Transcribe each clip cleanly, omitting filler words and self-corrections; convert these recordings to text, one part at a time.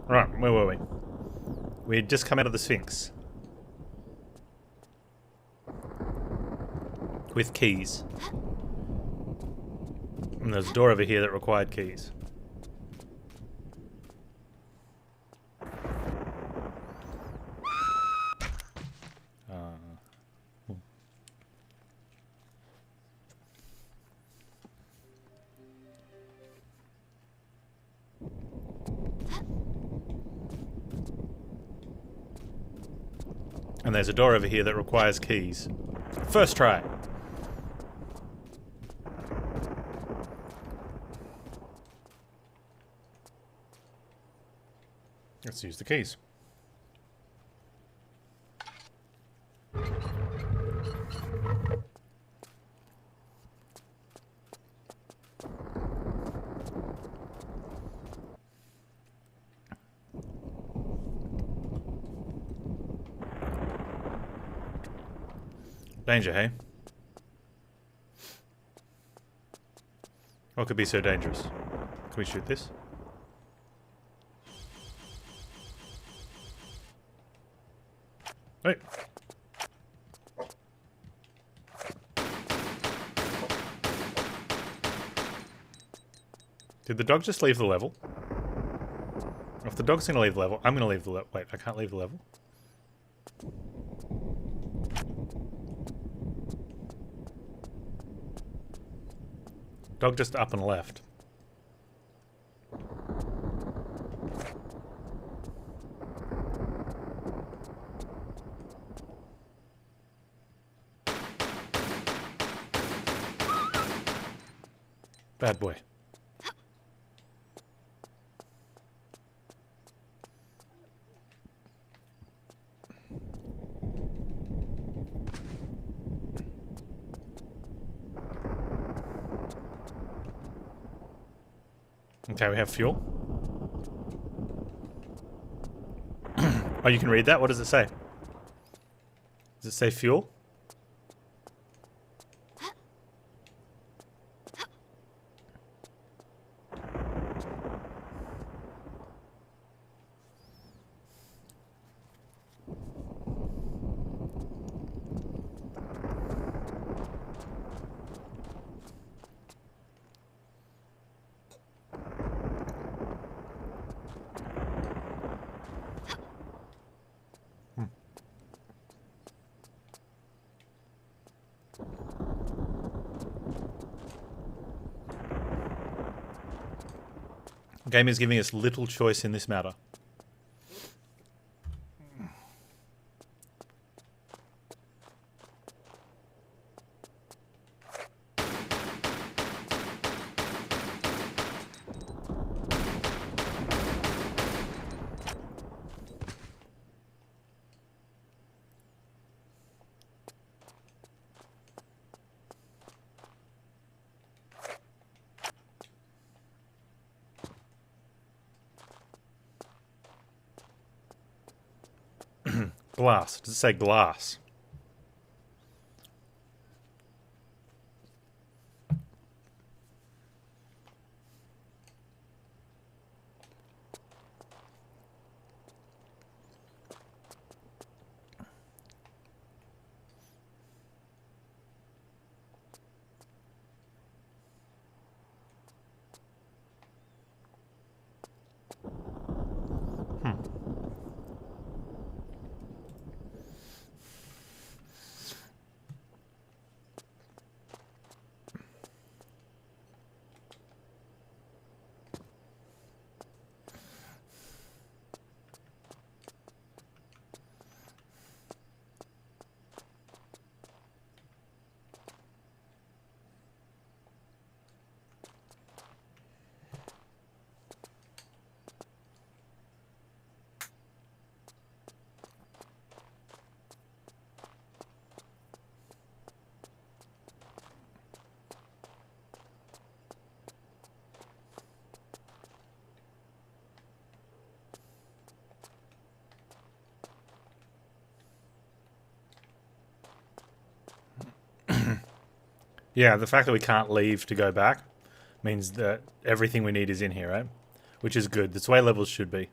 Right, where were we? We had just come out of the Sphinx. With keys. And there's a door over here that required keys. And there's a door over here that requires keys. First try. Let's use the keys. Danger, hey? What could be so dangerous? Can we shoot this? Wait. Did the dog just leave the level? If the dog's gonna leave the level, I'm gonna leave the level. Wait, I can't leave the level? Dog just up and left. Bad boy. Okay, we have fuel. Oh, you can read that? What does it say? Does it say fuel? The game is giving us little choice in this matter. Glass. Does it say glass? Yeah, the fact that we can't leave to go back means that everything we need is in here, right? Which is good. That's the way levels should be.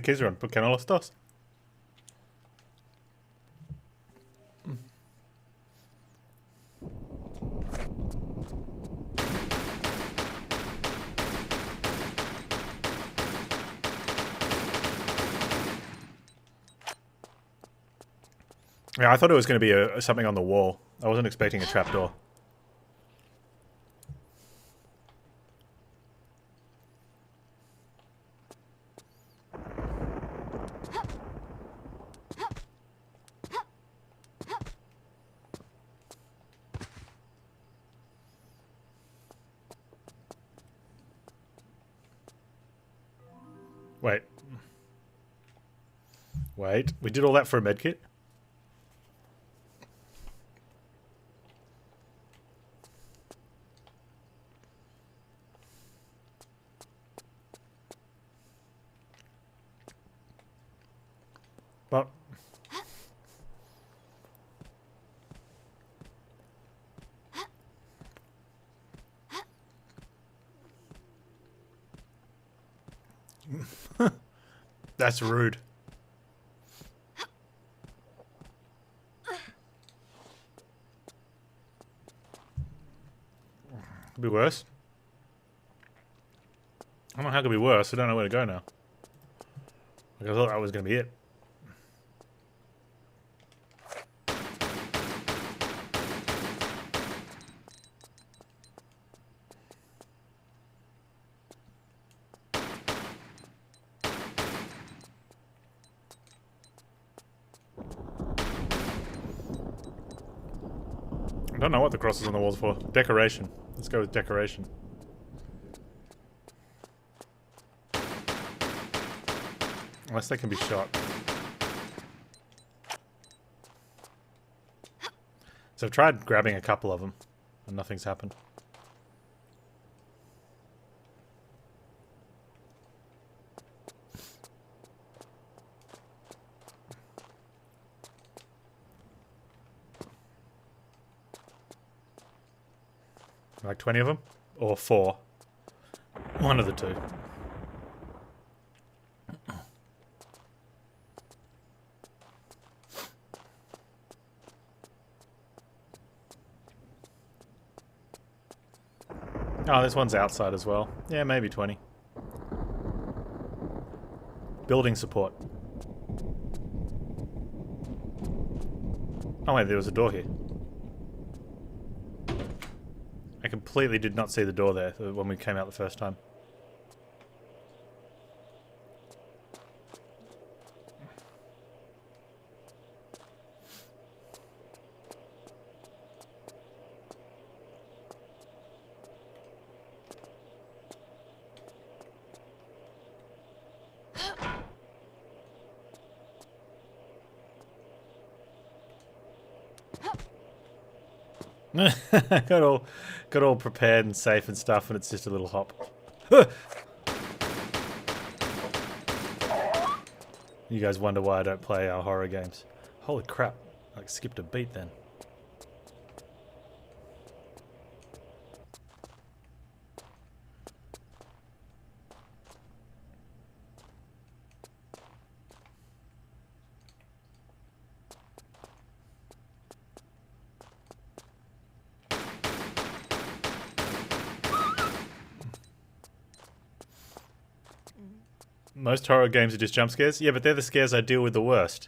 Giza on, ¿por qué no los dos? Yeah, I thought it was going to be something on the wall. I wasn't expecting a trapdoor. Wait. Wait, we did all that for a medkit? Well... That's rude. Could be worse. I don't know how it could be worse. I don't know where to go now. Like, I thought that was going to be it. I don't know what the crosses on the walls for. Decoration. Let's go with decoration. Unless they can be shot. So I've tried grabbing a couple of them, and nothing's happened. Like 20 of them? Or 4? One of the two. Oh, this one's outside as well. Yeah, maybe 20. Building support. Oh wait, there was a door here. I completely did not see the door there when we came out the first time. got all prepared and safe and stuff, and it's just a little hop. You guys wonder why I don't play our horror games. Holy crap, I skipped a beat then. Most horror games are just jump scares? Yeah, but they're the scares I deal with the worst.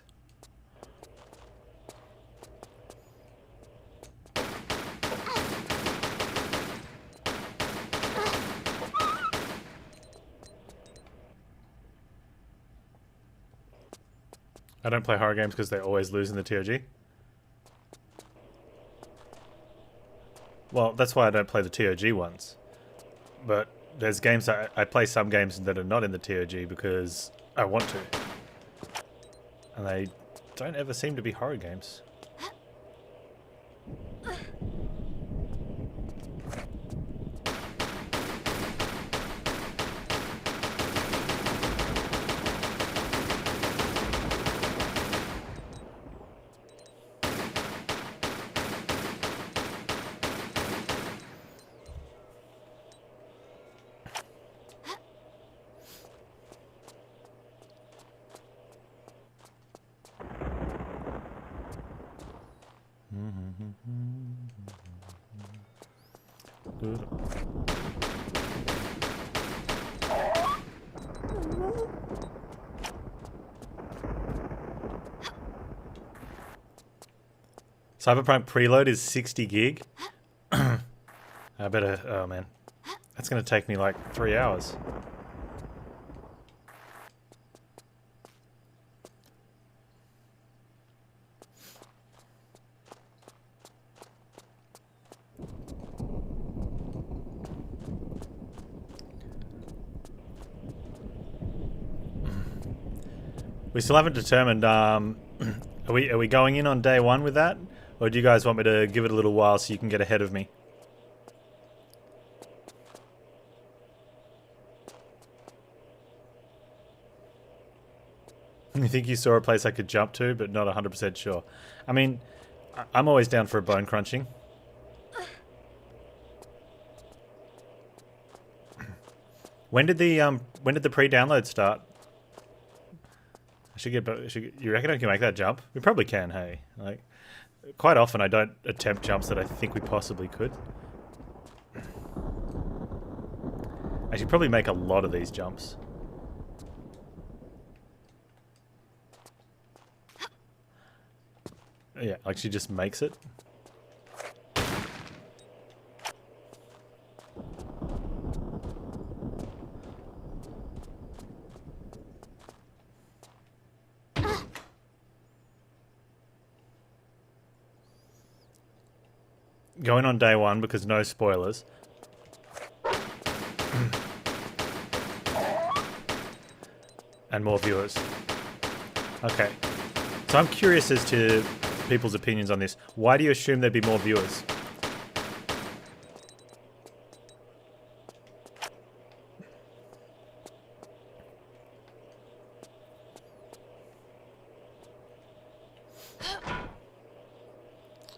I don't play horror games because they always lose in the TOG. Well, that's why I don't play the TOG ones. But there's games that I play some games that are not in the TOG because I want to. And they don't ever seem to be horror games. Cyberpunk preload is 60 gig. I better... Oh, man. That's going to take me like 3 hours. We still haven't determined, are we going in on day one with that? Or do you guys want me to give it a little while so you can get ahead of me? You think you saw a place I could jump to, but not 100% sure. I mean, I'm always down for a bone crunching. When did the pre-download start? You reckon I can make that jump? We probably can, hey. Like, quite often I don't attempt jumps that I think we possibly could. I should probably make a lot of these jumps. Yeah, like she just makes it. Going on day one because no spoilers. And more viewers. Okay. So I'm curious as to people's opinions on this. Why do you assume there'd be more viewers?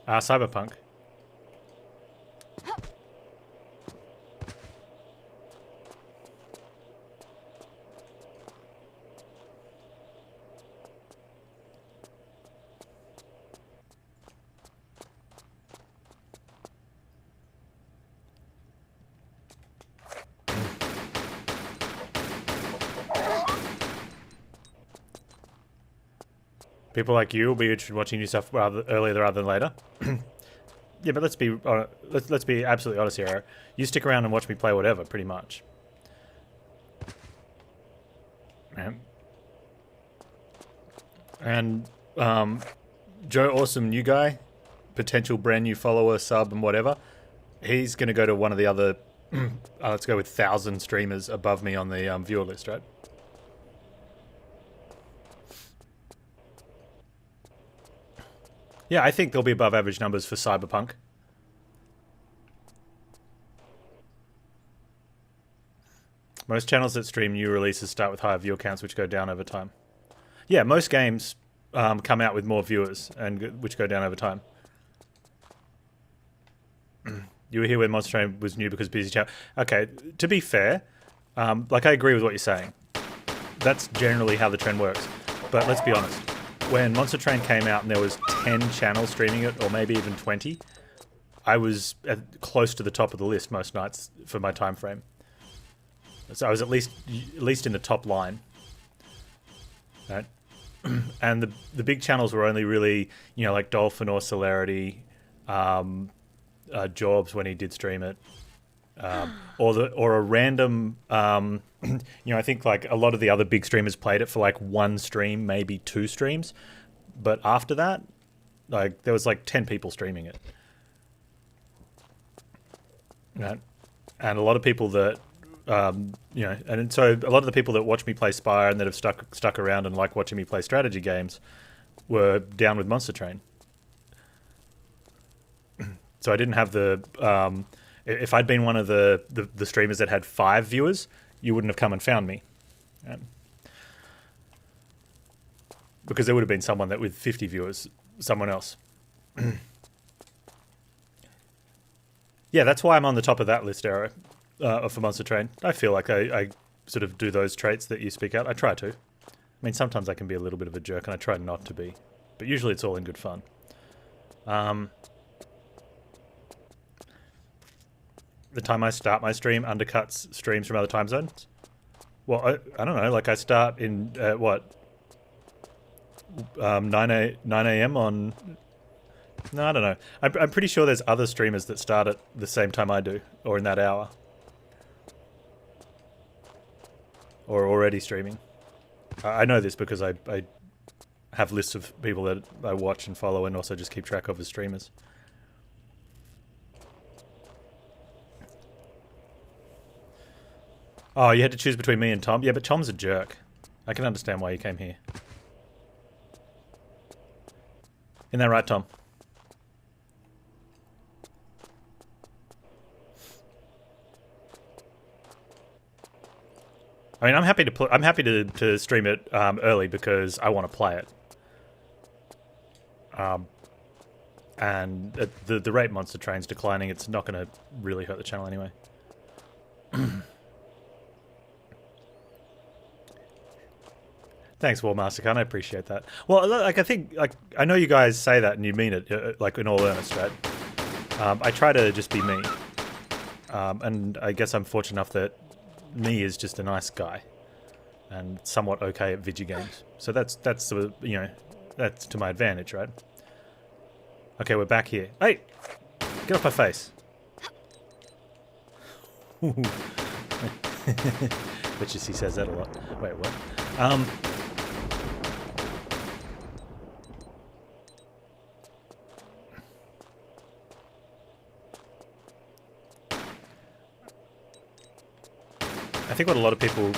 Cyberpunk. People like you will be interested in watching new stuff earlier rather than later. Yeah, but let's be absolutely honest here. You stick around and watch me play whatever, pretty much. And Joe Awesome, new guy, potential brand new follower, sub, and whatever. He's going to go to one of the other. Let's go with 1,000 streamers above me on the viewer list, right? Yeah, I think there'll be above average numbers for Cyberpunk. Most channels that stream new releases start with higher viewer counts, which go down over time. Yeah, most games come out with more viewers, and which go down over time. You were here when Monster Train was new because busy channel. Okay, to be fair, like I agree with what you're saying. That's generally how the trend works. But let's be honest. When Monster Train came out and there was 10 channels streaming it, or maybe even 20, I was close to the top of the list most nights for my time frame. So I was at least in the top line. Right? And the big channels were only really, like Dolphin or Celerity, Jobs when he did stream it, or a random, I think like a lot of the other big streamers played it for like one stream, maybe 2 streams, but after that, like there was like 10 people streaming it. Right? And a lot of people that, and so a lot of the people that watch me play Spire and that have stuck around and like watching me play strategy games were down with Monster Train. So I didn't have the... if I'd been one of the streamers that had 5 viewers, you wouldn't have come and found me. Because there would have been someone that with 50 viewers, someone else. Yeah, that's why I'm on the top of that list, Arrow, for Monster Train. I feel like I sort of do those traits that you speak out. I try to. I mean, sometimes I can be a little bit of a jerk, and I try not to be. But usually it's all in good fun. The time I start my stream undercuts streams from other time zones. Well, I don't know. Like I start in 9 a.m. on. No, I don't know. I'm pretty sure there's other streamers that start at the same time I do, or in that hour, or already streaming. I know this because I have lists of people that I watch and follow, and also just keep track of as streamers. Oh, you had to choose between me and Tom? Yeah, but Tom's a jerk. I can understand why you came here. Isn't that right, Tom? I mean, I'm happy to stream it early because I want to play it. And the rate Monster Train's declining. It's not going to really hurt the channel anyway. Thanks, Warmastercon. I appreciate that. Well, like I think, like I know you guys say that and you mean it, like in all earnest, right? I try to just be me, and I guess I'm fortunate enough that me is just a nice guy, and somewhat okay at video games. So that's you know, that's to my advantage, right? Okay, we're back here. Hey, get off my face. Bet you he says that a lot. Wait, what? I think what a lot of people...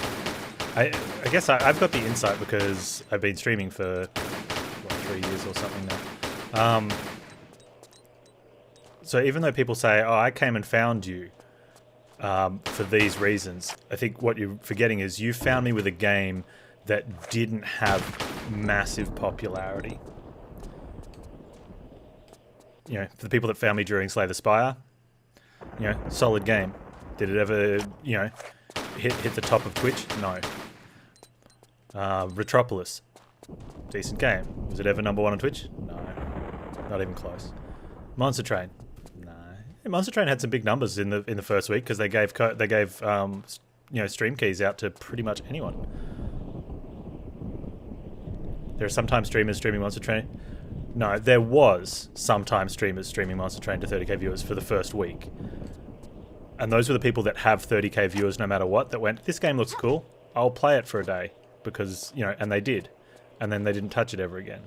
I guess I've got the insight because I've been streaming for, what, 3 years or something now. So even though people say, oh, I came and found you for these reasons, I think what you're forgetting is you found me with a game that didn't have massive popularity. You know, for the people that found me during Slay the Spire, you know, solid game. Did it ever, you know... hit the top of Twitch? No. Retropolis. Decent game. Was it ever #1 on Twitch? No. Not even close. Monster Train. No. Yeah, Monster Train had some big numbers in the first week because they gave you know, stream keys out to pretty much anyone. There are sometimes streamers streaming Monster Train. No, there was sometimes streamers streaming Monster Train to 30k viewers for the first week. And those were the people that have 30k viewers no matter what, that went, this game looks cool, I'll play it for a day. Because, you know, and they did. And then they didn't touch it ever again.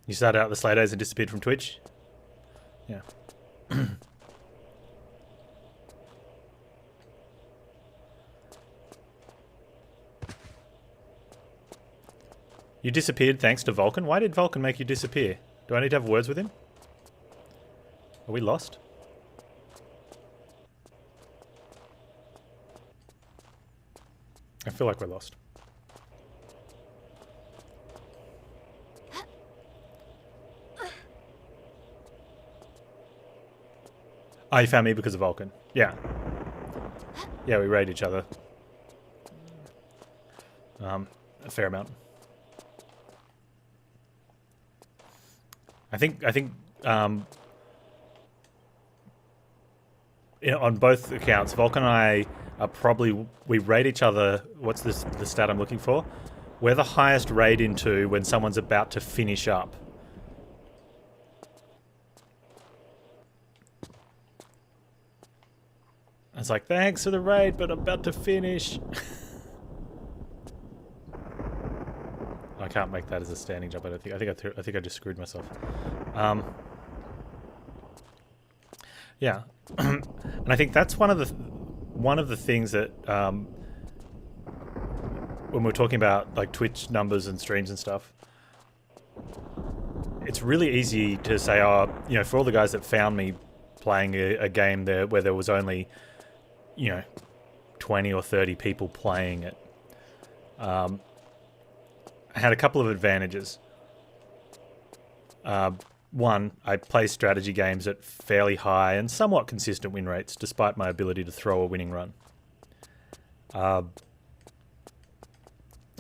You started out the Slay Days and disappeared from Twitch? Yeah. You disappeared thanks to Vulcan? Why did Vulcan make you disappear? Do I need to have words with him? Are we lost? I feel like we're lost. Oh, you found me because of Vulcan. Yeah. Yeah, we raid each other. A fair amount. I think you know, on both accounts, Vulcan and I are probably, we raid each other. What's the stat I'm looking for? We're the highest raid into when someone's about to finish up. It's like, thanks for the raid, but I'm about to finish. I can't make that as a standing jump. I don't think. I think I just screwed myself. Yeah, and I think that's one of the things that when we're talking about like Twitch numbers and streams and stuff, it's really easy to say, oh, you know, for all the guys that found me playing a game there where there was only, you know, 20 or 30 people playing it. I had a couple of advantages. one, I play strategy games at fairly high and somewhat consistent win rates, despite my ability to throw a winning run.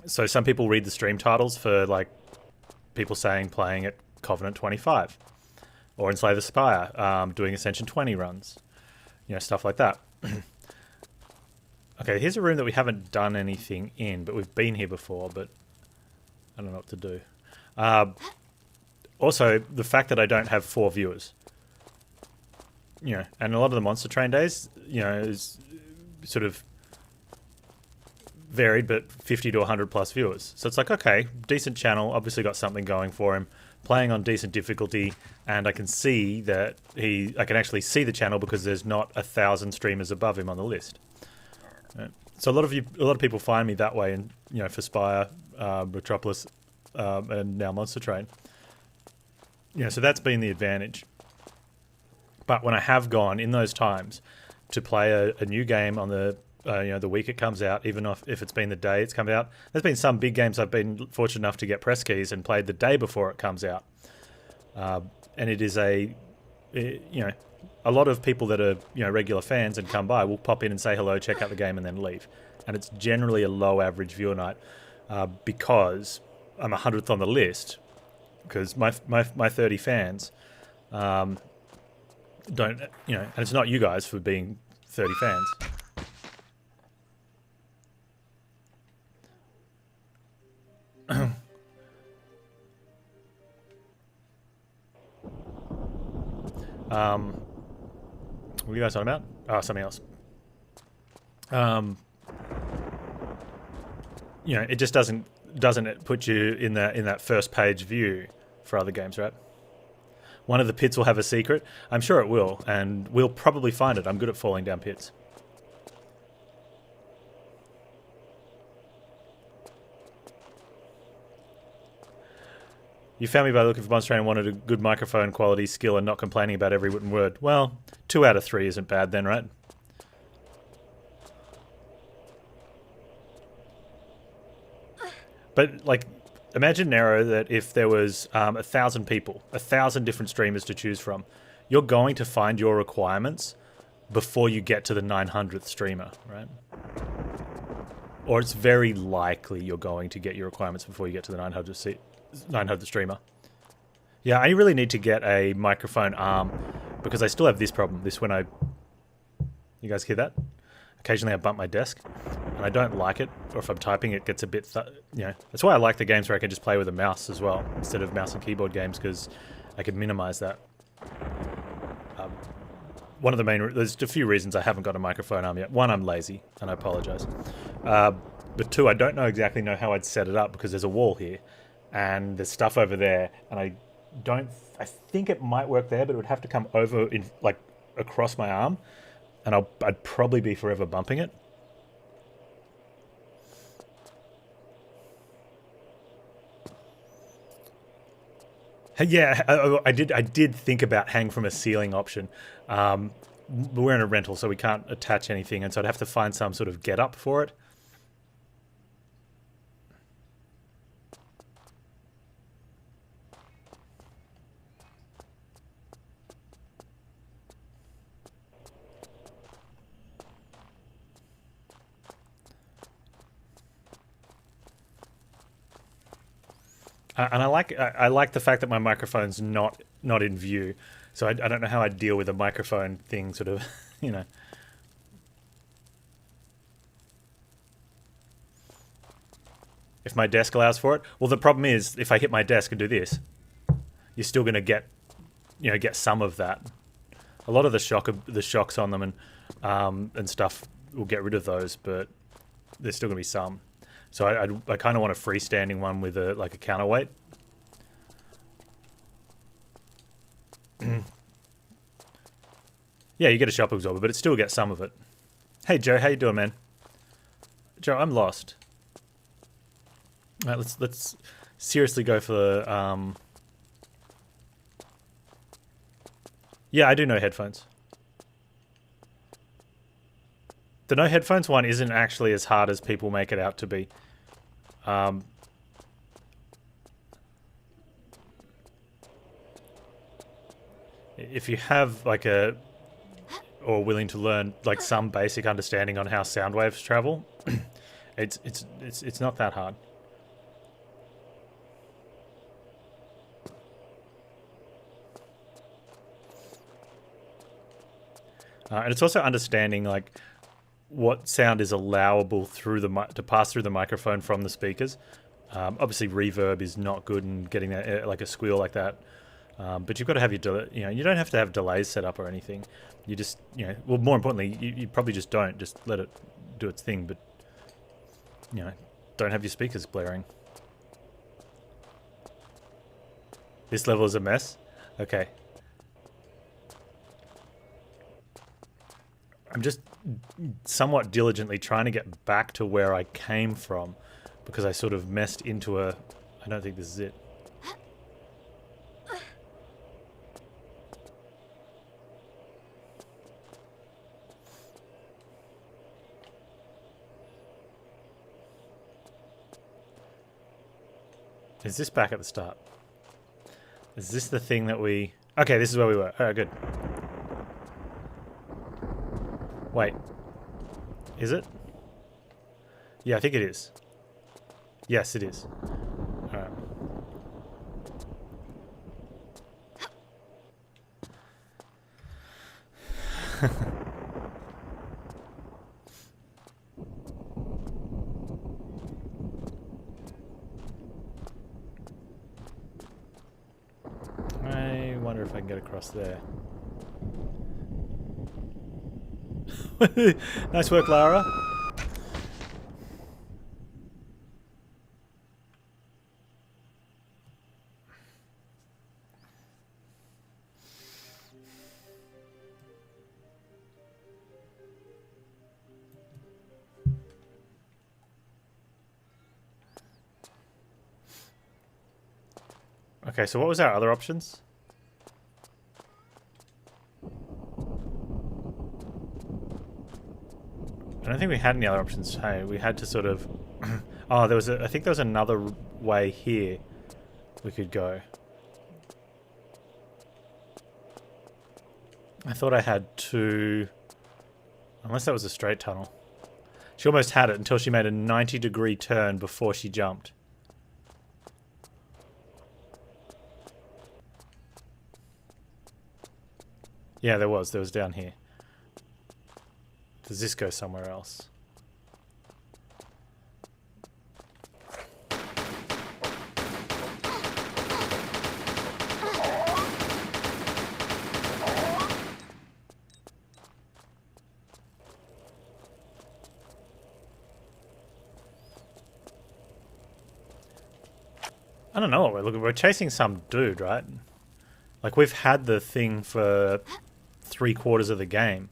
So some people read the stream titles for like people saying playing at Covenant 25 or Enslave the Spire, doing Ascension 20 runs, stuff like that. Okay, here's a room that we haven't done anything in, but we've been here before, but I don't know what to do. Also, the fact that I don't have 4 viewers, and a lot of the Monster Train days, is sort of varied, but 50 to 100 plus viewers. So it's like, okay, decent channel, obviously got something going for him, playing on decent difficulty, and I can see that I can actually see the channel because there's not 1,000 streamers above him on the list. So a lot of people find me that way, and for Spire, Metropolis, and now Monster Train. So that's been the advantage. But when I have gone in those times to play a new game on the the week it comes out, even if it's been the day it's come out, there's been some big games I've been fortunate enough to get press keys and played the day before it comes out. And it is a lot of people that are regular fans and come by will pop in and say hello, check out the game, and then leave. And it's generally a low average viewer night because I'm 100th on the list. Because my 30 fans don't, and it's not you guys for being 30 fans. What are you guys talking about? Oh, something else. It just doesn't it put you in that first page view for other games, right? One of the pits will have a secret. I'm sure it will, and we'll probably find it. I'm good at falling down pits. You found me by looking for Monster Train and wanted a good microphone quality skill and not complaining about every written word. Well, 2 out of 3 isn't bad then, right? But, like, imagine, Nero, that if there was 1,000 people, 1,000 different streamers to choose from, you're going to find your requirements before you get to the 900th streamer, right? Or it's very likely you're going to get your requirements before you get to the 900th streamer. Yeah, I really need to get a microphone arm because I still have this problem. You guys hear that? Occasionally I bump my desk and I don't like it, or if I'm typing it gets a bit, That's why I like the games where I can just play with a mouse as well, instead of mouse and keyboard games, because I can minimize that. One of the there's a few reasons I haven't got a microphone arm yet. One, I'm lazy, and I apologize. But 2, I don't exactly know how I'd set it up, because there's a wall here, and there's stuff over there, and I think it might work there, but it would have to come over across my arm, and I'd probably be forever bumping it. Yeah, I did think about hang from a ceiling option. We're in a rental, so we can't attach anything, and so I'd have to find some sort of get up for it. And I like the fact that my microphone's not in view, so I don't know how I'd deal with a microphone thing, sort of, If my desk allows for it. Well, the problem is, if I hit my desk and do this, you're still going to get some of that. A lot of the shocks on them and stuff will get rid of those, but there's still going to be some. So I kind of want a freestanding one with a counterweight. Yeah, you get a shock absorber, but it still gets some of it. Hey Joe, how you doing, man? Joe, I'm lost. All right, let's seriously go for the. Yeah, I do know headphones. The no headphones one isn't actually as hard as people make it out to be. If you have like a, or willing to learn like some basic understanding on how sound waves travel, it's not that hard. And it's also understanding like what sound is allowable through the to pass through the microphone from the speakers. Obviously, reverb is not good, and getting that like a squeal like that. But you've got to have your you don't have to have delays set up or anything. You just well, more importantly, you probably just don't just let it do its thing. But don't have your speakers blaring. This level is a mess. Okay. I'm just somewhat diligently trying to get back to where I came from because I sort of messed into a... I don't think this is it. Is this back at the start? Is this the thing that we... Okay, this is where we were. Alright, good. Wait. Is it? Yeah, I think it is. Yes, it is. Alright. I wonder if I can get across there. Nice work, Lara. Okay, so what was our other options? I don't think we had any other options. Hey, we had to sort of... oh, there was I think there was another way here we could go. I thought I had two... Unless that was a straight tunnel. She almost had it until she made a 90-degree turn before she jumped. Yeah, there was. There was down here. Does this go somewhere else? I don't know what we're looking for. We're chasing some dude, right? Like, we've had the thing for 3/4 of the game.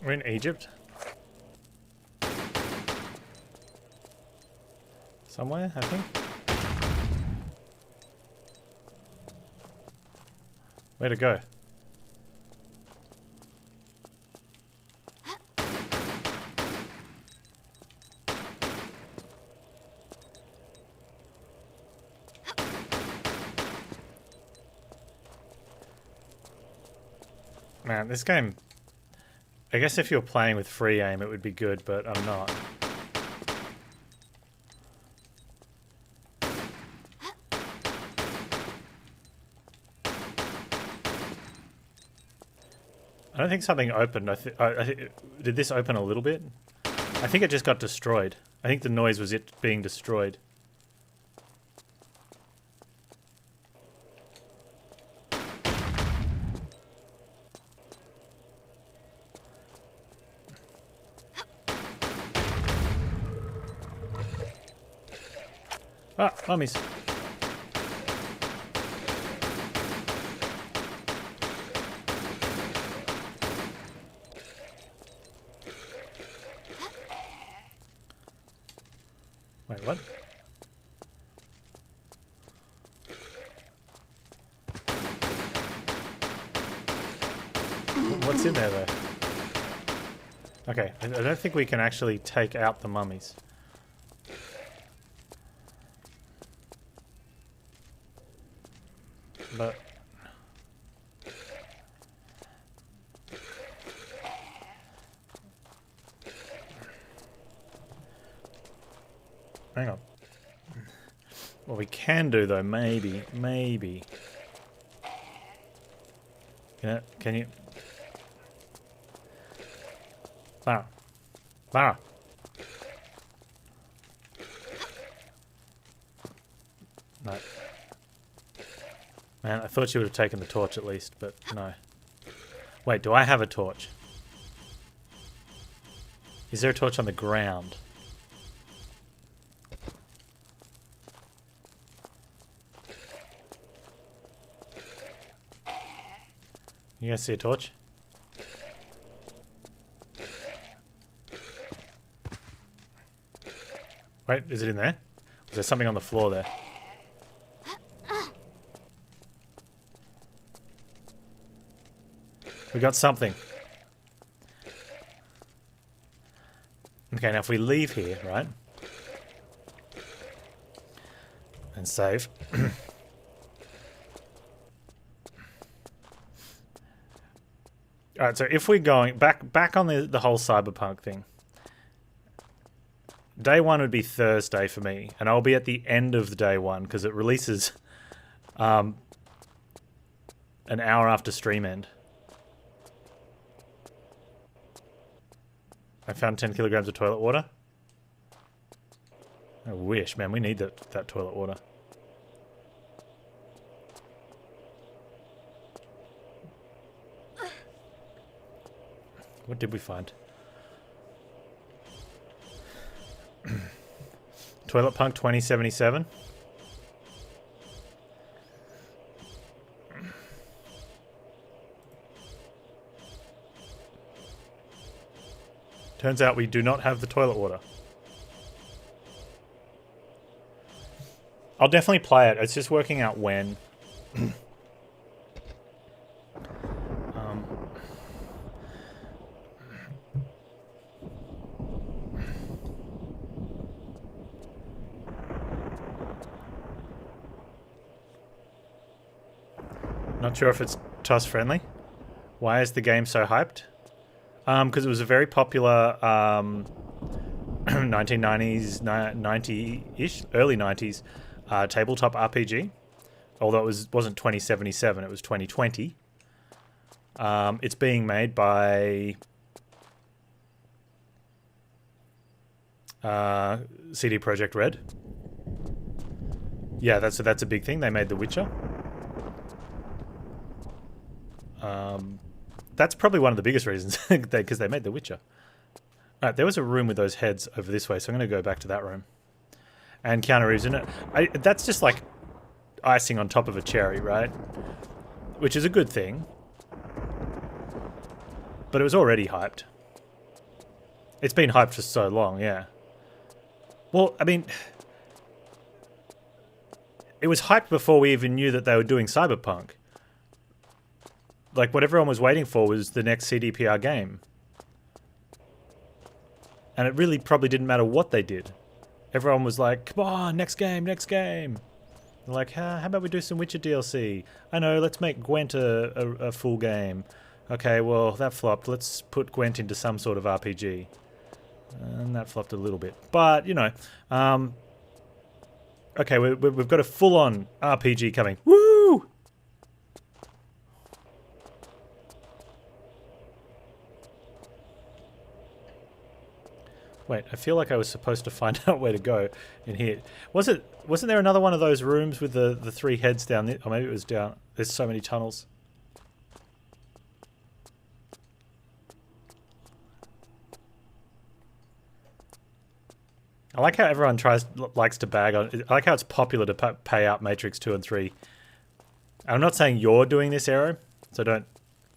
We're in Egypt? Somewhere, I think. Where to go? Man, this game... I guess if you're playing with free aim, it would be good, but I'm not. I don't think something opened. Did this open a little bit? I think it just got destroyed. I think the noise was it being destroyed. Ah, mummies. Wait, what? What's in there, though? Okay, I don't think we can actually take out the mummies. But... hang on. What we can do, though, maybe... Can you... Lara. Lara. No. Man, I thought she would have taken the torch at least, but no. Wait, do I have a torch? Is there a torch on the ground? You guys see a torch? Wait, is it in there? Is there something on the floor there? We got something. Okay, now if we leave here, right? And save. Alright, so if we're going back on the whole cyberpunk thing. Day one would be Thursday for me, and I'll be at the end of the day one because it releases an hour after stream end. I found 10 kilograms of toilet water. I wish, man, we need that toilet water. What did we find? Toilet Punk 2077. Turns out we do not have the toilet water. I'll definitely play it. It's just working out when. Not sure if it's TOS friendly. Why is the game so hyped? Because it was a very popular 1990s, 90-ish, early 90s tabletop RPG. Although it wasn't 2077, it was 2020. It's being made by CD Projekt Red. Yeah, that's a big thing. They made The Witcher. That's probably one of the biggest reasons, because they made The Witcher. Alright, there was a room with those heads over this way, so I'm going to go back to that room. And Keanu Reeves in it. That's just like icing on top of a cherry, right? Which is a good thing. But it was already hyped. It's been hyped for so long, yeah. Well, I mean... it was hyped before we even knew that they were doing Cyberpunk. Like, what everyone was waiting for was the next CDPR game. And it really probably didn't matter what they did. Everyone was like, come on, next game, next game. They're like, how about we do some Witcher DLC? I know, let's make Gwent a full game. Okay, well, that flopped. Let's put Gwent into some sort of RPG. And that flopped a little bit. But, you know, okay, we've got a full-on RPG coming. Woo! Wait, I feel like I was supposed to find out where to go in here. Wasn't there another one of those rooms with the three heads down there? Or maybe it was down... There's so many tunnels. I like how everyone likes to bag on. I like how it's popular to pay out Matrix 2 and 3. I'm not saying you're doing this, Arrow, so don't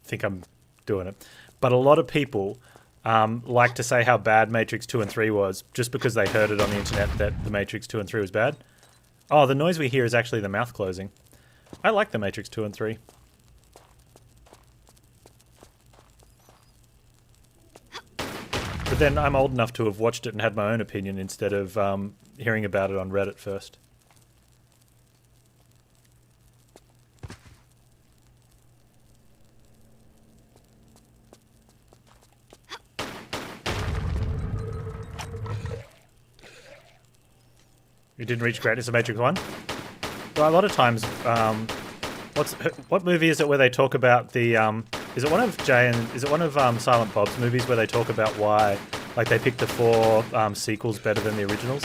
think I'm doing it. But a lot of people like to say how bad Matrix 2 and 3 was just because they heard it on the internet that the Matrix 2 and 3 was bad. Oh, the noise we hear is actually the mouth closing. I like the Matrix 2 and 3. But then I'm old enough to have watched it and had my own opinion instead of hearing about it on Reddit first. You didn't reach greatness of Matrix 1? Well, a lot of times, what movie is it where they talk about the, is it one of Silent Bob's movies where they talk about why, like, they picked the 4 sequels better than the originals?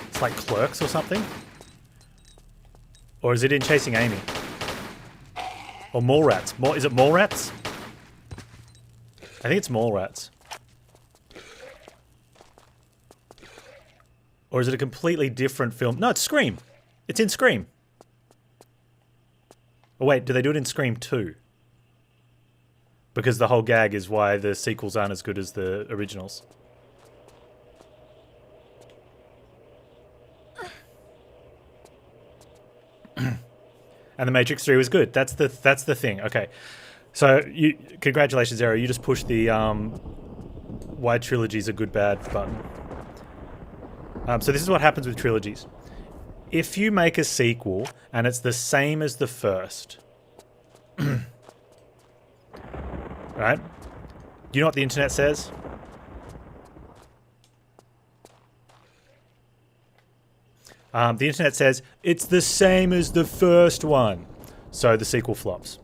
It's like Clerks or something? Or is it in Chasing Amy? Or Mallrats? Is it Mallrats? I think it's Mallrats. Or is it a completely different film? No, it's Scream. It's in Scream. Oh wait, do they do it in Scream 2? Because the whole gag is why the sequels aren't as good as the originals. And the Matrix 3 was good. That's the thing. Okay. So, congratulations, Arrow. You just pushed the why trilogies are good bad button. So this is what happens with trilogies. If you make a sequel and it's the same as the first, right? Do you know what the internet says? The internet says, it's the same as the first one. So the sequel flops.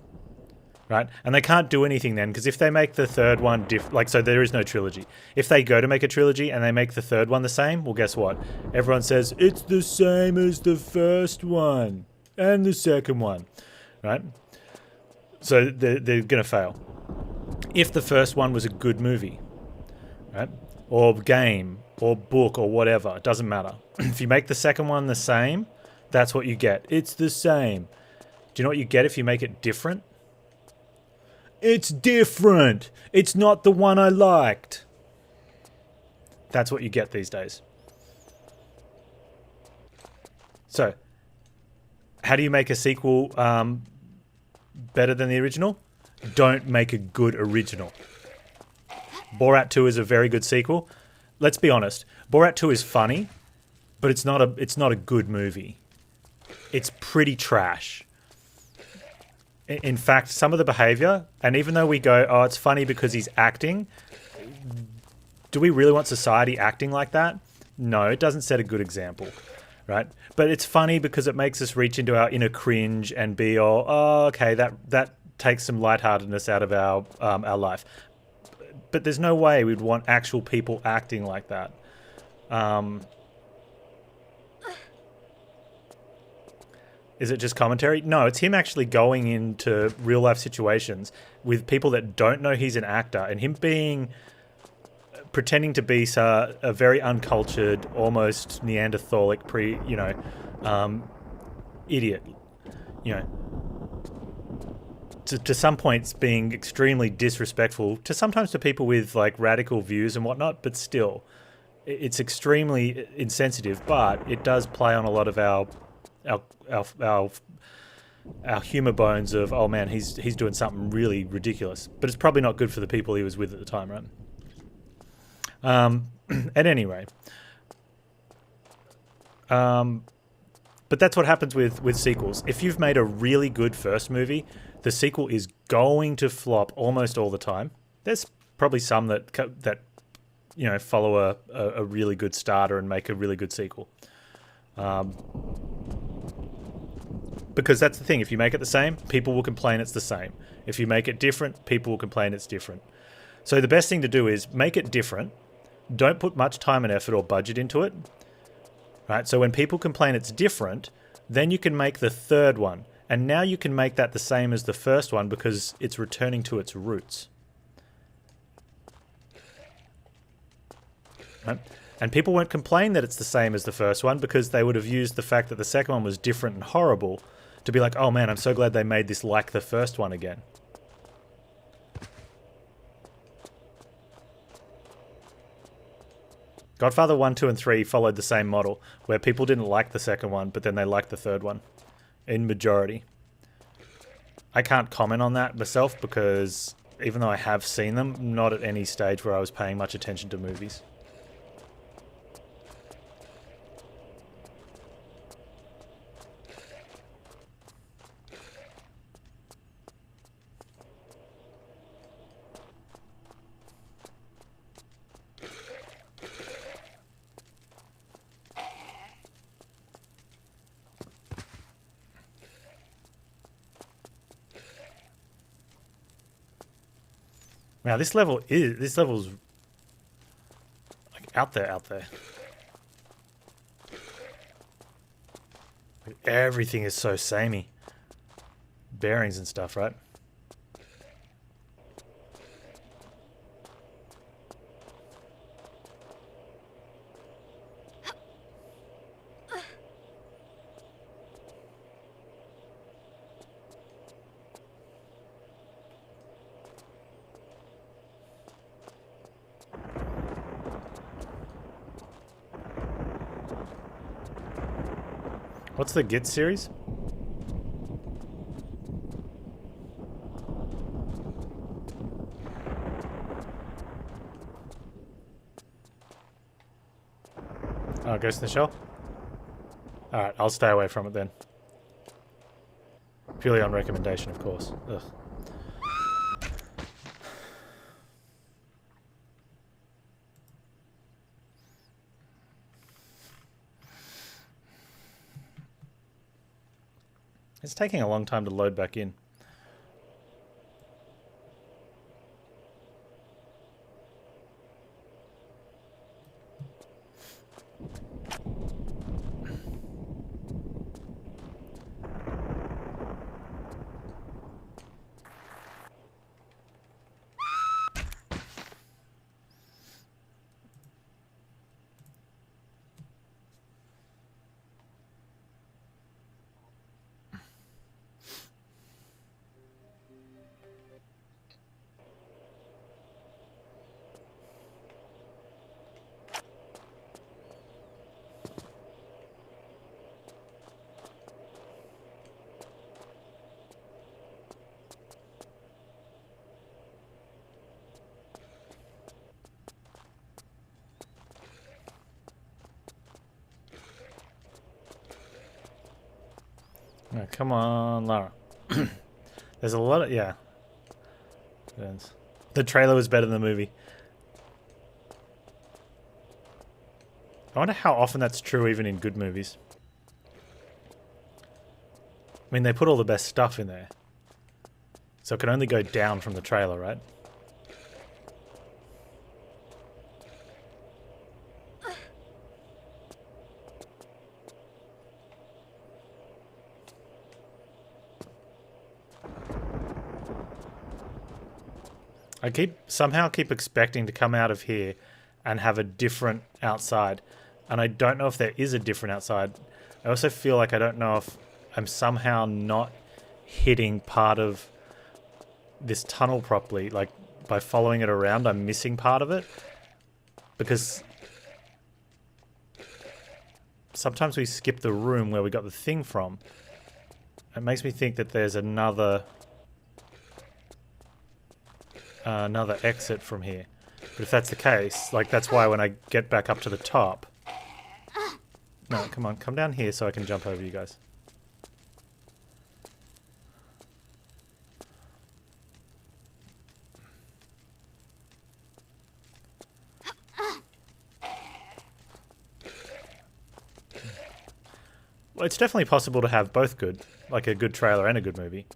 Right? And they can't do anything then, because if they make the third one so there is no trilogy. If they go to make a trilogy and they make the third one the same, well, guess what? Everyone says, it's the same as the first one. And the second one. Right? So they're going to fail. If the first one was a good movie, right? Or game, or book, or whatever, it doesn't matter. If you make the second one the same, that's what you get. It's the same. Do you know what you get if you make it different? It's different. It's not the one I liked. That's what you get these days. So, how do you make a sequel better than the original? Don't make a good original. Borat 2 is a very good sequel. Let's be honest. Borat 2 is funny, but it's not a good movie. It's pretty trash. In fact, some of the behavior, and even though we go, oh, it's funny because he's acting, do we really want society acting like that? No, it doesn't set a good example, right? But it's funny because it makes us reach into our inner cringe and be all, oh, okay, that takes some lightheartedness out of our life. But there's no way we'd want actual people acting like that. Is it just commentary? No, it's him actually going into real life situations with people that don't know he's an actor, and him pretending to be a very uncultured, almost Neanderthalic idiot. To some points being extremely disrespectful sometimes to people with like radical views and whatnot, but still, it's extremely insensitive. But it does play on a lot of our humor bones of, oh man, he's doing something really ridiculous. But it's probably not good for the people he was with at the time, right? At any rate, but that's what happens with sequels. If you've made a really good first movie, the sequel is going to flop almost all the time. There's probably some that follow a really good starter and make a really good sequel. Because that's the thing. If you make it the same, people will complain it's the same. If you make it different, people will complain it's different. So the best thing to do is make it different. Don't put much time and effort or budget into it. Right? So when people complain it's different, then you can make the third one. And now you can make that the same as the first one because it's returning to its roots. Right? And people won't complain that it's the same as the first one because they would have used the fact that the second one was different and horrible to be like, oh man, I'm so glad they made this like the first one again. Godfather 1, 2, and 3 followed the same model, where people didn't like the second one, but then they liked the third one, in majority. I can't comment on that myself because, even though I have seen them, not at any stage where I was paying much attention to movies. Now this level's like out there. Like, everything is so samey. Bearings and stuff, right? What's the Git series? Oh, Ghost in the Shell? Alright, I'll stay away from it then. Purely on recommendation, of course. Ugh. It's taking a long time to load back in. Oh, come on, Lara. There's a lot of... yeah. The trailer was better than the movie. I wonder how often that's true even in good movies. I mean, they put all the best stuff in there. So it can only go down from the trailer, right? I somehow keep expecting to come out of here and have a different outside. And I don't know if there is a different outside. I also feel like I don't know if I'm somehow not hitting part of this tunnel properly. Like, by following it around, I'm missing part of it. Because sometimes we skip the room where we got the thing from. It makes me think that there's another exit from here. But if that's the case, like, that's why when I get back up to the top... No, come on, come down here so I can jump over you guys. Well, it's definitely possible to have both good, like a good trailer and a good movie.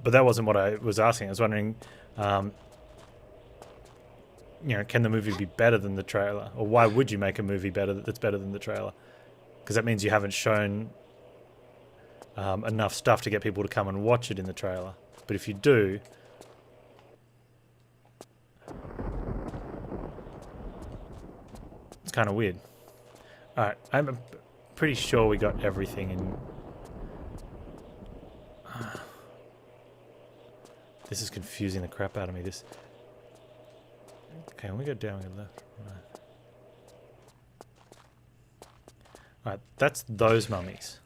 But that wasn't what I was asking. I was wondering, you know, can the movie be better than the trailer? Or why would you make a movie that's better than the trailer? Because that means you haven't shown enough stuff to get people to come and watch it in the trailer. But if you do... It's kind of weird. Alright, I'm pretty sure we got everything in... This is confusing the crap out of me. This... Okay, when we go down, we go left, right. Alright, that's those mummies.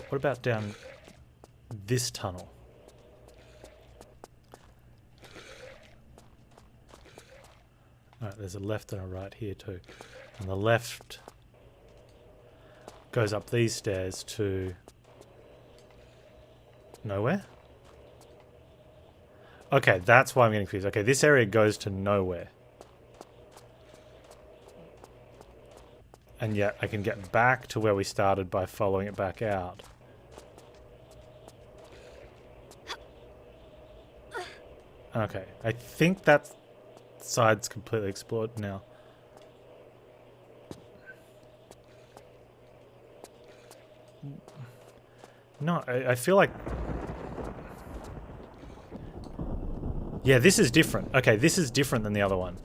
What about down this tunnel? Alright, there's a left and a right here too. And the left goes up these stairs to nowhere? Okay, that's why I'm getting confused. Okay, this area goes to nowhere. And yet I can get back to where we started by following it back out. Okay, I think that side's completely explored now. No, I feel like... Yeah, this is different. Okay, this is different than the other one.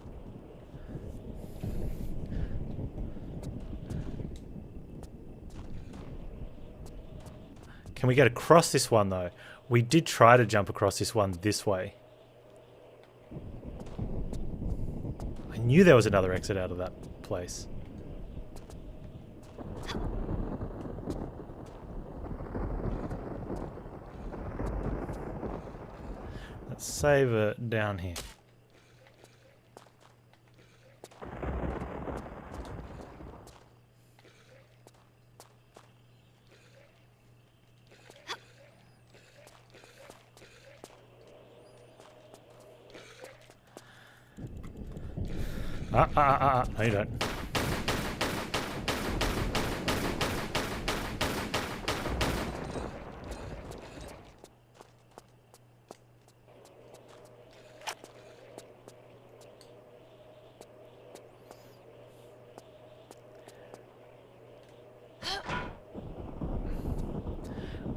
Can we get across this one, though? We did try to jump across this one this way. I knew there was another exit out of that place. Let's save it down here. No, you don't.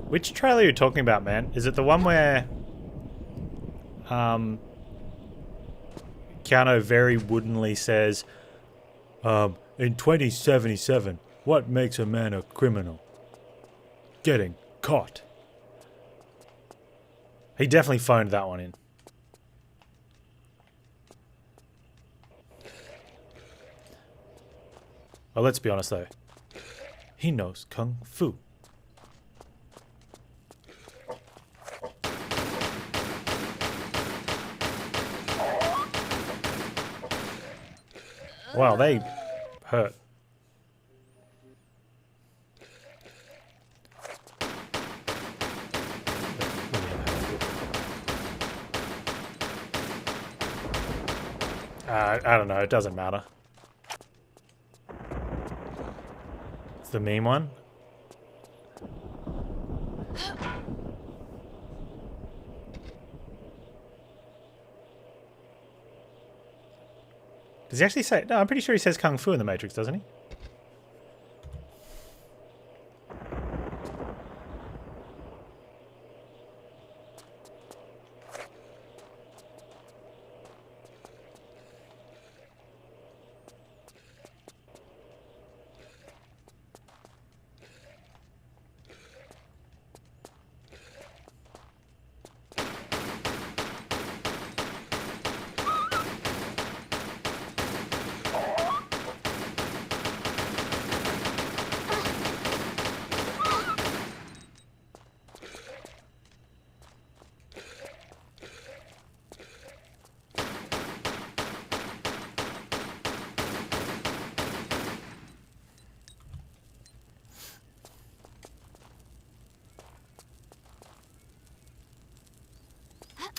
Which trailer are you talking about, man? Is it the one where Keanu very woodenly says, in 2077, what makes a man a criminal? Getting caught. He definitely phoned that one in. Well, let's be honest though. He knows Kung Fu. Wow, they hurt. I don't know, it doesn't matter. It's the meme one. Does he actually say... No, I'm pretty sure he says Kung Fu in the Matrix, doesn't he?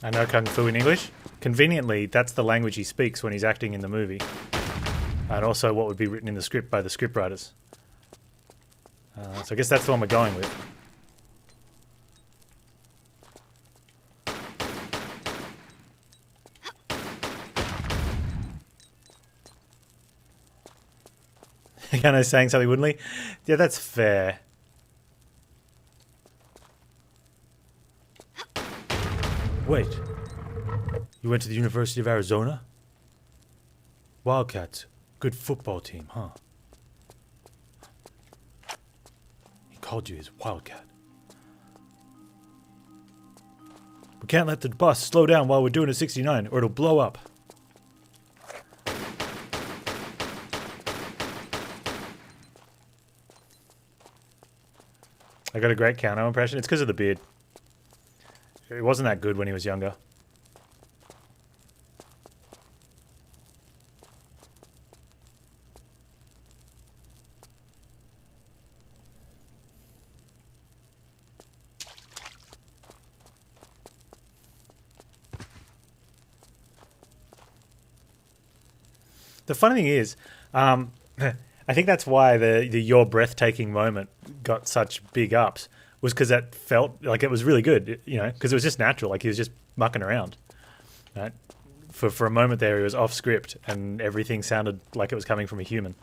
I know Kung Fu in English. Conveniently, that's the language he speaks when he's acting in the movie. And also what would be written in the script by the scriptwriters. So I guess that's the one we're going with. Keanu's saying something woodenly? Yeah, that's fair. Wait. You went to the University of Arizona? Wildcats. Good football team, huh? He called you his Wildcat. We can't let the bus slow down while we're doing a 69 or it'll blow up. I got a great Kano impression. It's because of the beard. It wasn't that good when he was younger. The funny thing is, I think that's why the your breathtaking moment got such big ups, was because that felt like it was really good, you know, because it was just natural, like he was just mucking around. Right? For a moment there, he was off script, and everything sounded like it was coming from a human.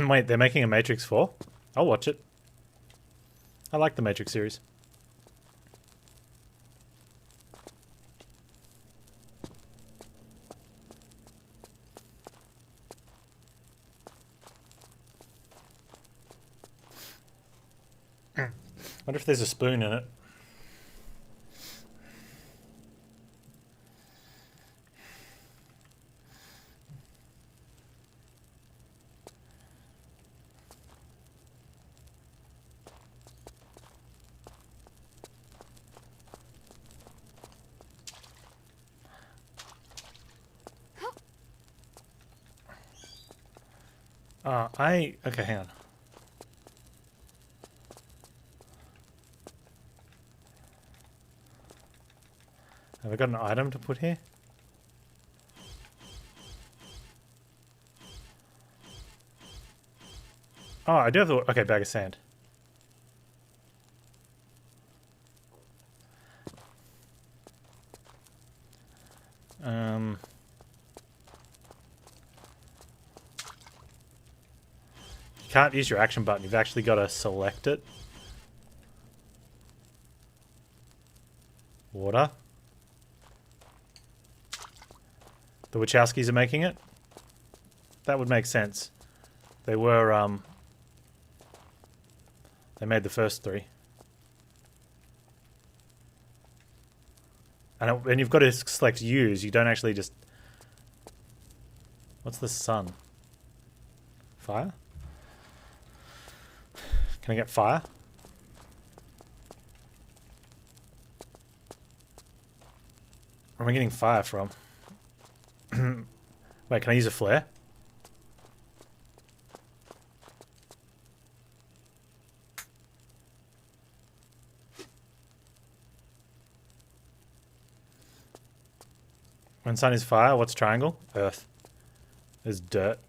Wait, they're making a Matrix 4? I'll watch it. I like the Matrix series. Wonder if there's a spoon in it. Okay, hang on. Have I got an item to put here? Oh, I do have the... Okay, bag of sand. You can't use your action button. You've actually got to select it. Water. The Wachowskis are making it? That would make sense. They were, they made the first three. And you've got to select use. You don't actually just... What's the sun? Fire? Can I get fire? Where am I getting fire from? Wait, can I use a flare? When sun is fire, what's triangle? Earth. There's dirt.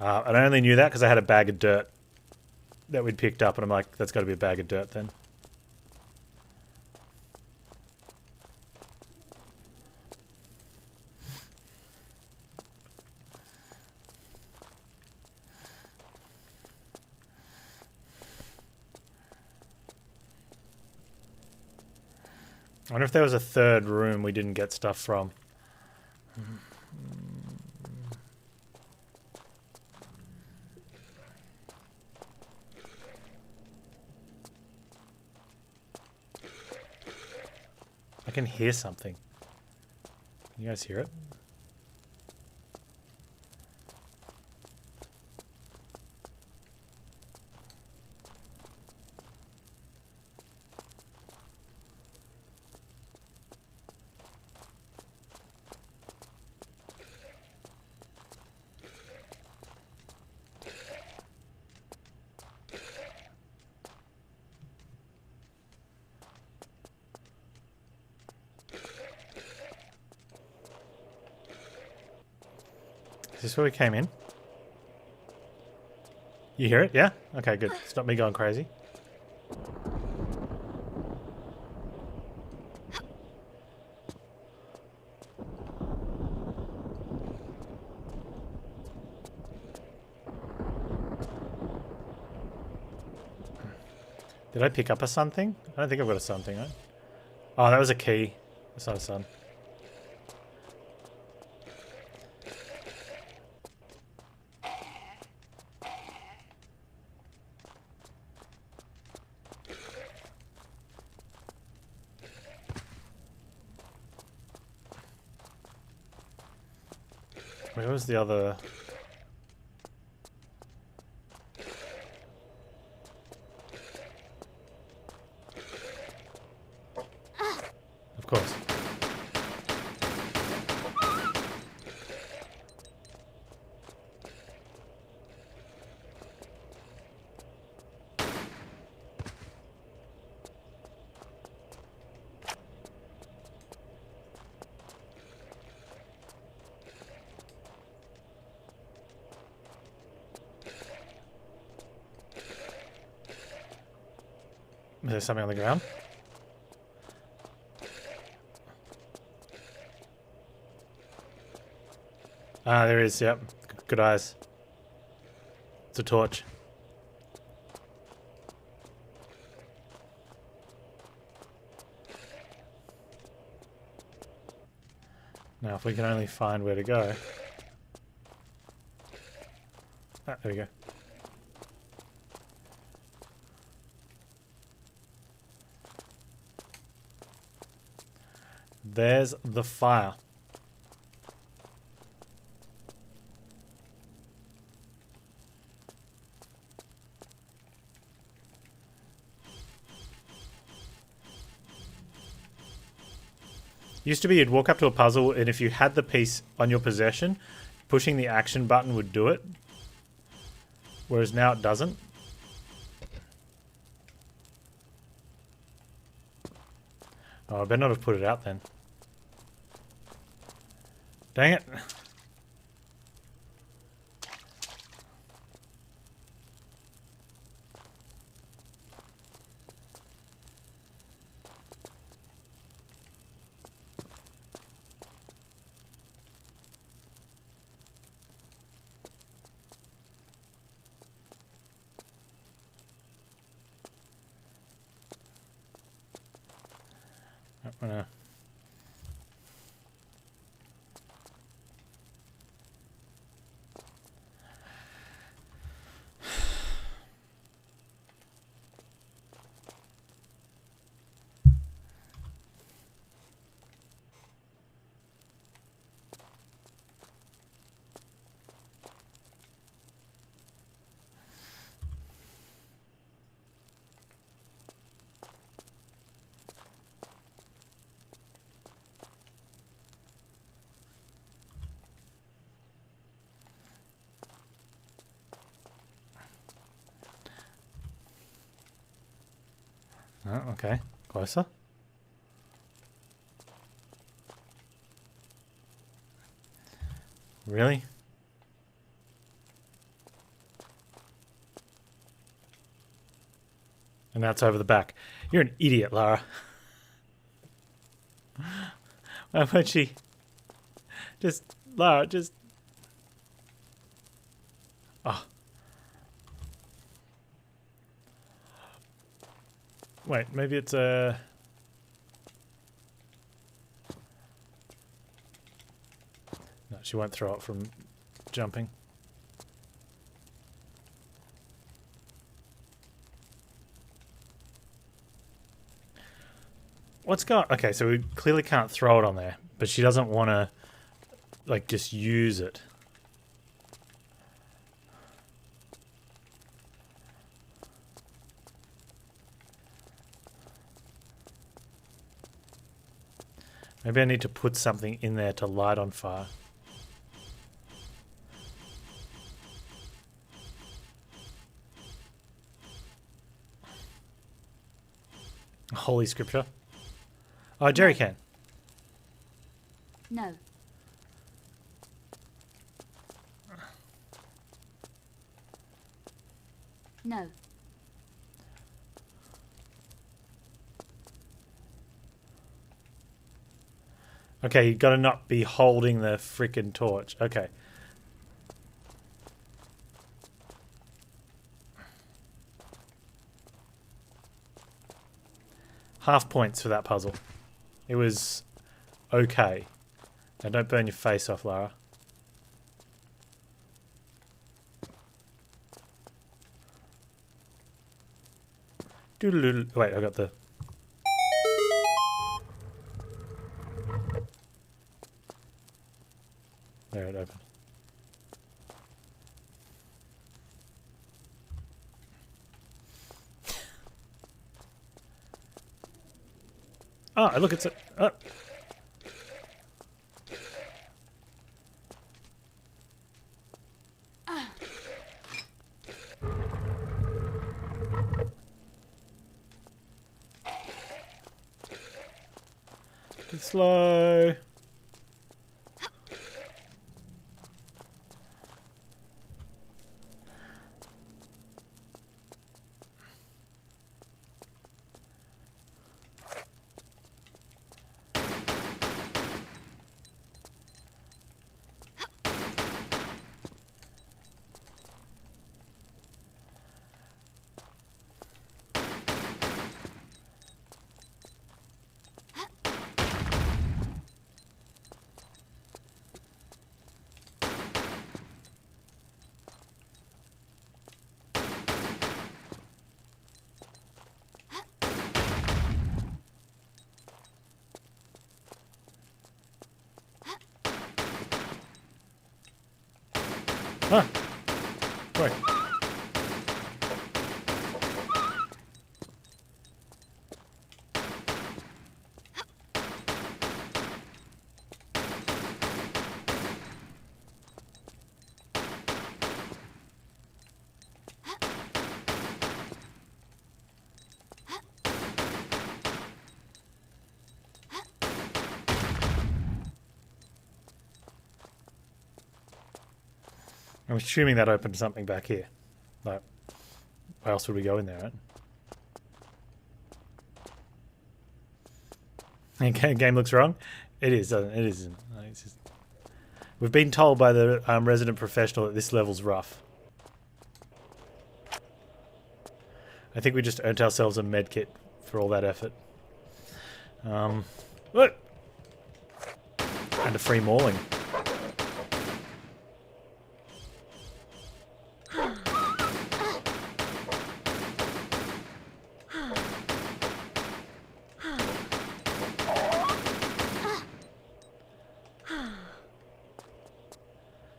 And I only knew that because I had a bag of dirt that we'd picked up, and I'm like, that's got to be a bag of dirt then. I wonder if there was a third room we didn't get stuff from. I can hear something. Can you guys hear it? Is this where we came in? You hear it? Yeah? Okay, good. It's not me going crazy. Did I pick up a sun thing? I don't think I've got a sun thing, right? Oh, that was a key. It's not a sun. Where was the other... Of course. Is there something on the ground? Ah, there is, yep. Good eyes. It's a torch. Now, if we can only find where to go. Ah, there we go. There's the fire. Used to be you'd walk up to a puzzle and if you had the piece on your possession, pushing the action button would do it. Whereas now it doesn't. Oh, I better not have put it out then. Dang it. I'm gonna... Oh, okay. Closer. Really? And that's over the back. You're an idiot, Lara. Why won't she... Just... Lara, just... Oh. Wait, maybe it's a... No, she won't throw it from jumping. What's going... Okay, so we clearly can't throw it on there, but she doesn't want to, like, just use it. Maybe I need to put something in there to light on fire. Holy scripture. Oh, Jerry can. No. No. Okay, you gotta not be holding the freaking torch. Okay. Half points for that puzzle. It was okay. Now don't burn your face off, Lara. Doodle-doodle. Wait, I got the... There, it opened. Ah, look, it's a... Oh. It's slow. Ah. Wait. I'm assuming that opened something back here. Like, where else would we go in there, right? Okay, game looks wrong. It is, doesn't it? It isn't. It's just... We've been told by the resident professional that this level's rough. I think we just earned ourselves a med kit for all that effort. What? And a free mauling.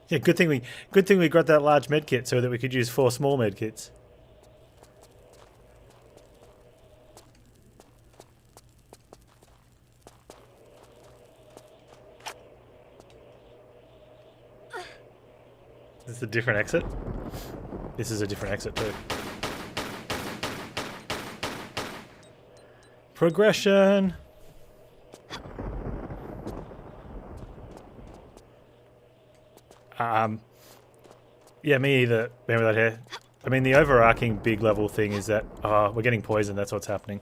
Yeah, good thing we got that large med kit so that we could use 4 small med kits. Is this a different exit? This is a different exit too. Progression. Yeah, me either. Remember that here? I mean, the overarching big level thing is that we're getting poisoned. That's what's happening.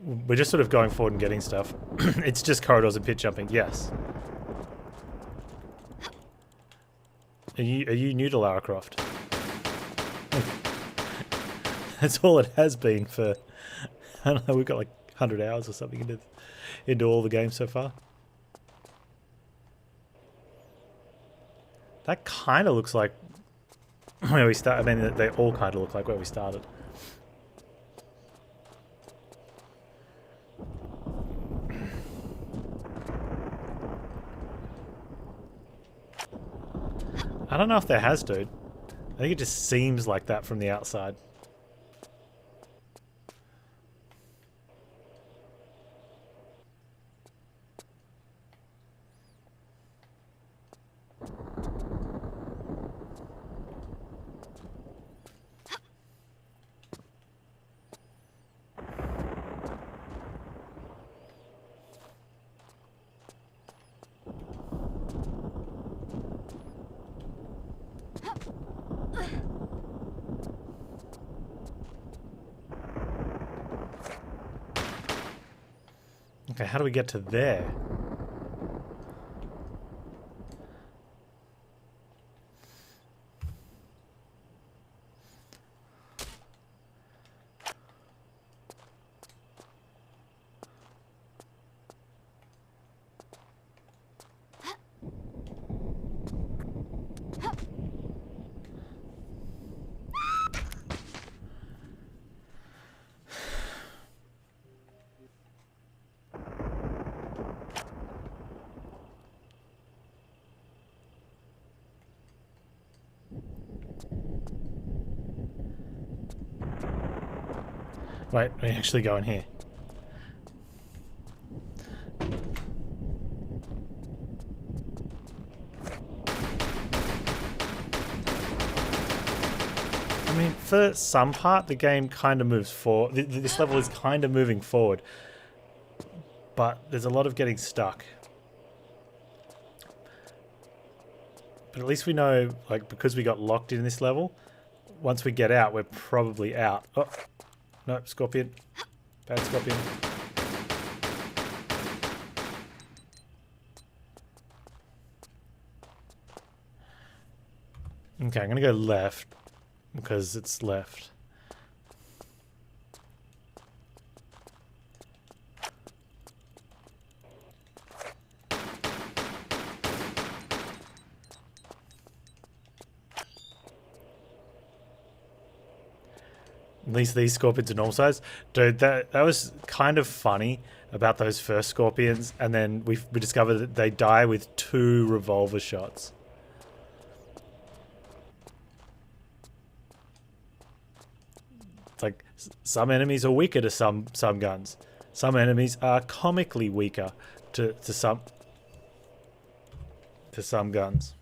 We're just sort of going forward and getting stuff. It's just corridors and pit jumping. Yes. Are you new to Lara Croft? That's all it has been for... I don't know, we've got like 100 hours or something into all the games so far. That kind of looks like where we start. I mean, they all kind of look like where we started. I don't know if there has, dude. I think it just seems like that from the outside. Okay, how do we get to there? Wait, we actually go in here. I mean, for some part, the game kind of moves forward. This level is kind of moving forward. But there's a lot of getting stuck. But at least we know, like, because we got locked in this level, once we get out, we're probably out. Oh, no, scorpion. Bad scorpion. Okay, I'm going to go left because it's left. At least these scorpions are normal size. Dude, that was kind of funny about those first scorpions, and then we discovered that they die with 2 revolver shots. It's like some enemies are weaker to some guns. Some enemies are comically weaker to some guns.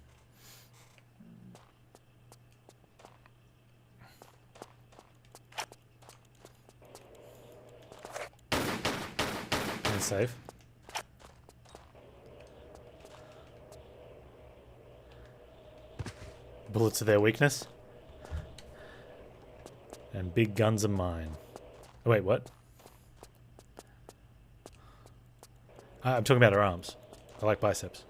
Safe. Bullets are their weakness. And big guns are mine. Oh, wait, what? I'm talking about her arms. I like biceps.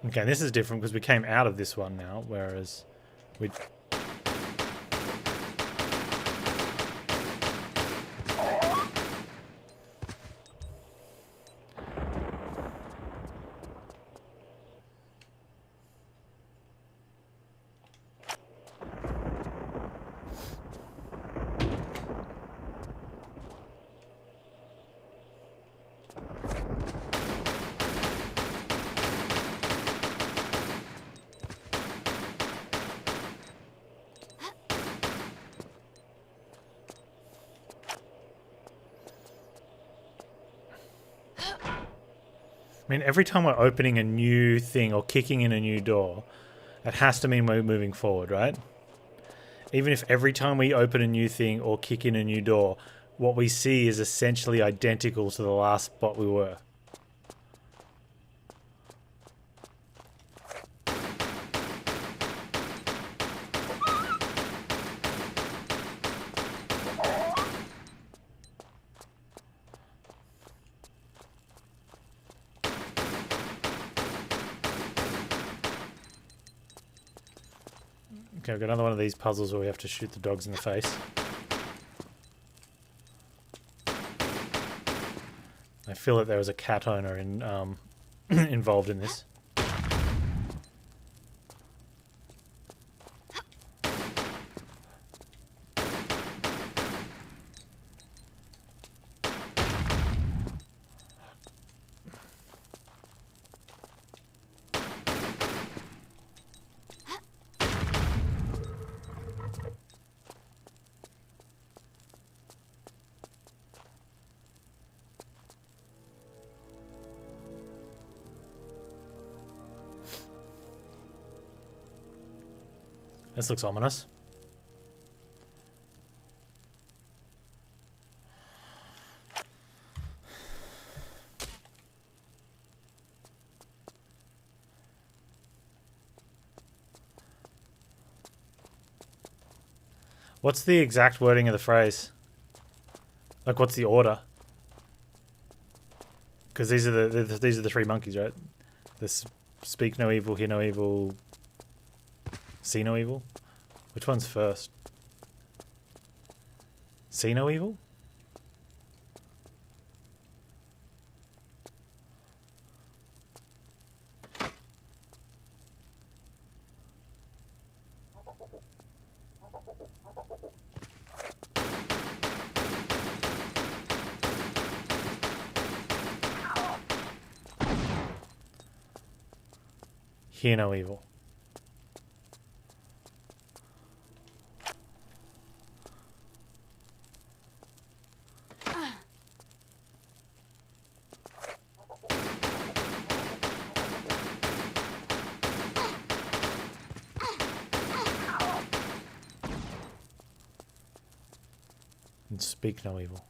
Okay, this is different because we came out of this one now, whereas we... I mean, every time we're opening a new thing or kicking in a new door, it has to mean we're moving forward, right? Even if every time we open a new thing or kick in a new door, what we see is essentially identical to the last spot we were. Okay, I've got another one of these puzzles where we have to shoot the dogs in the face. I feel that there was a cat owner involved in this. This looks ominous. What's the exact wording of the phrase? Like, what's the order? Because these are the three monkeys, right? This speak no evil, hear no evil, see no evil. Which one's first? See no evil? Hear no evil. And speak no evil.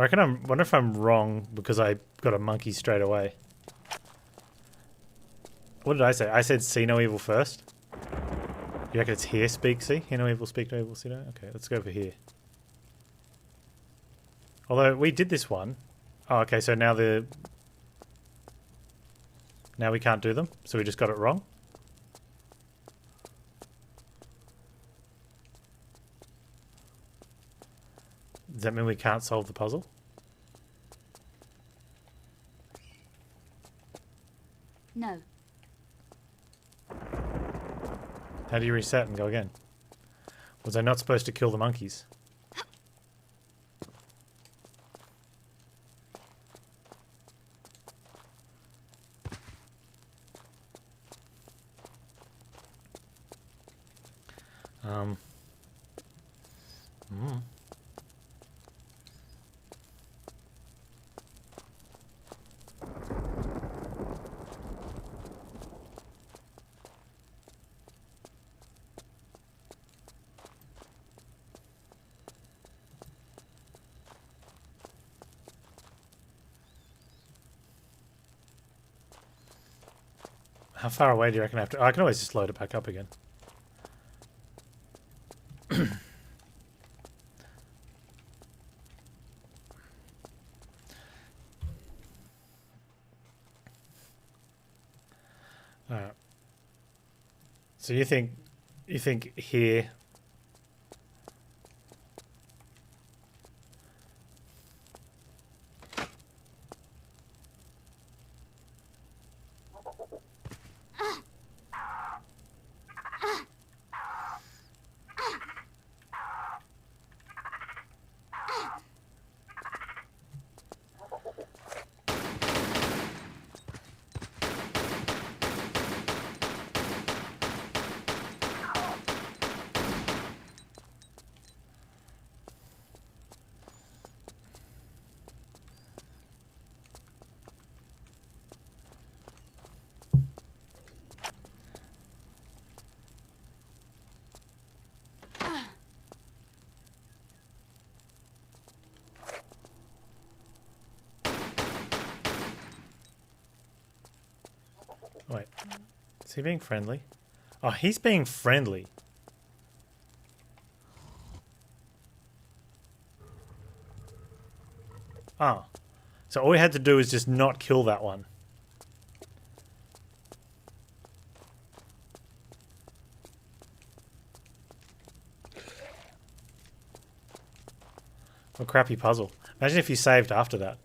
I wonder if I'm wrong because I got a monkey straight away. What did I say? I said see no evil first. You reckon it's here, speak, see? Hear no evil, speak no evil, see no? Okay, let's go for here. Although we did this one. Oh, okay, so now now we can't do them, so we just got it wrong. Does that mean we can't solve the puzzle? No. How do you reset and go again? Was I not supposed to kill the monkeys? How far away do you reckon I have to... I can always just load it back up again. Alright. So you think here... Wait. Is he being friendly? Oh, he's being friendly. Oh. So all we had to do is just not kill that one. What a crappy puzzle. Imagine if you saved after that.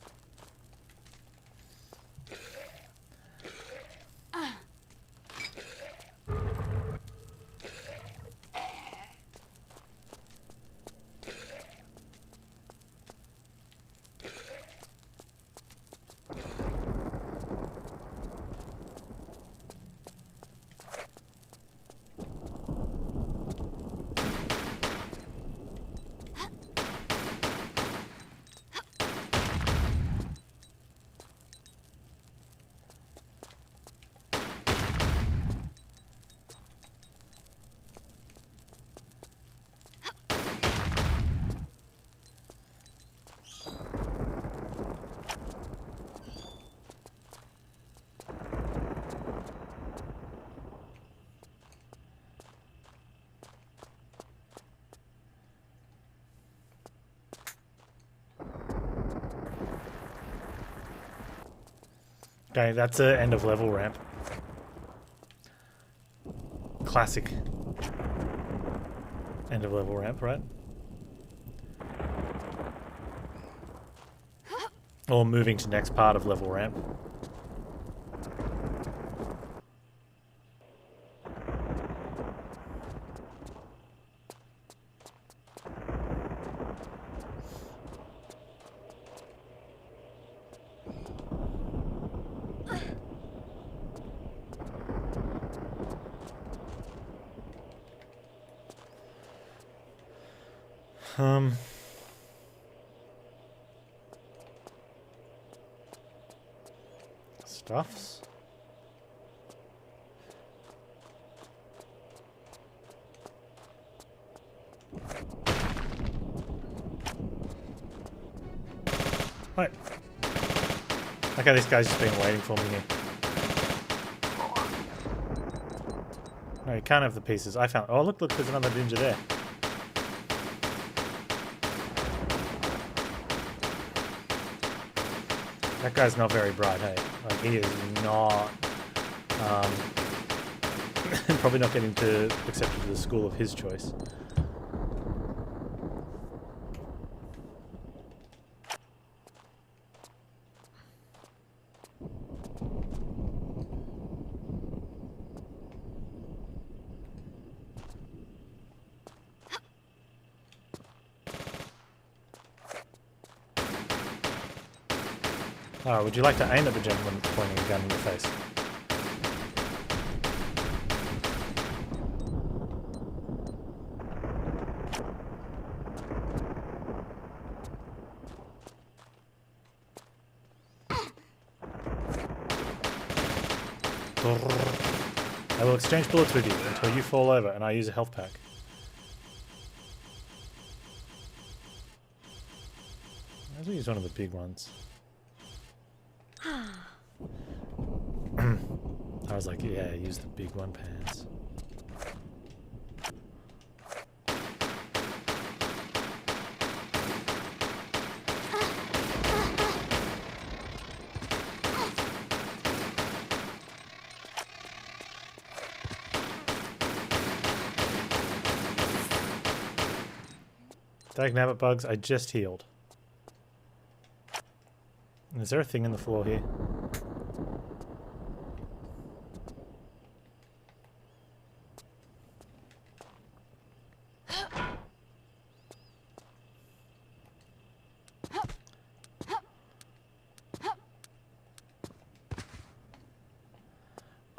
Okay, that's a end of level ramp. Classic end of level ramp, right? Or moving to next part of level ramp. Stuffs. Right. Okay, this guy's just been waiting for me here. No, you can't have the pieces. I found. Oh, look, there's another ninja there. That guy's not very bright, hey? Like, he is not... probably not getting accepted to the school of his choice. Oh, would you like to aim at the gentleman pointing a gun in your face? I will exchange bullets with you until you fall over and I use a health pack. I'll use one of the big ones. I was like, yeah, use the big one, Panz. Dag nabbit bugs, I just healed. Is there a thing in the floor here?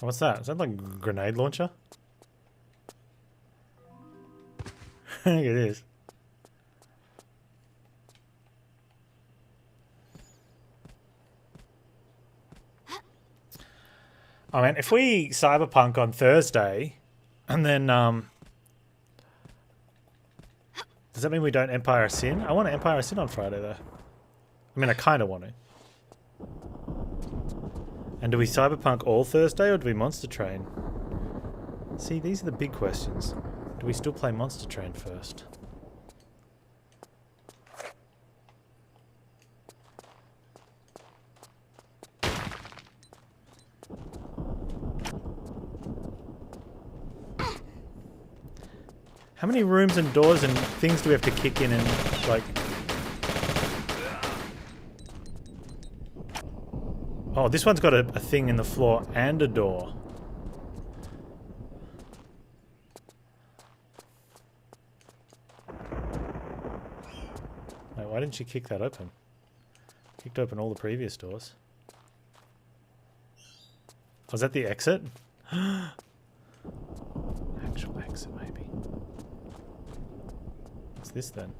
What's that? Is that like a grenade launcher? I think it is. Oh man, if we cyberpunk on Thursday, and then, does that mean we don't Empire Sin? I want to Empire Sin on Friday though. I mean, I kind of want to. And do we cyberpunk all Thursday, or do we Monster Train? See, these are the big questions. Do we still play Monster Train first? How many rooms and doors and things do we have to kick in and, like... Oh, this one's got a thing in the floor and a door. Wait, why didn't she kick that open? Kicked open all the previous doors. Was that the exit? Actual exit, maybe. What's this then?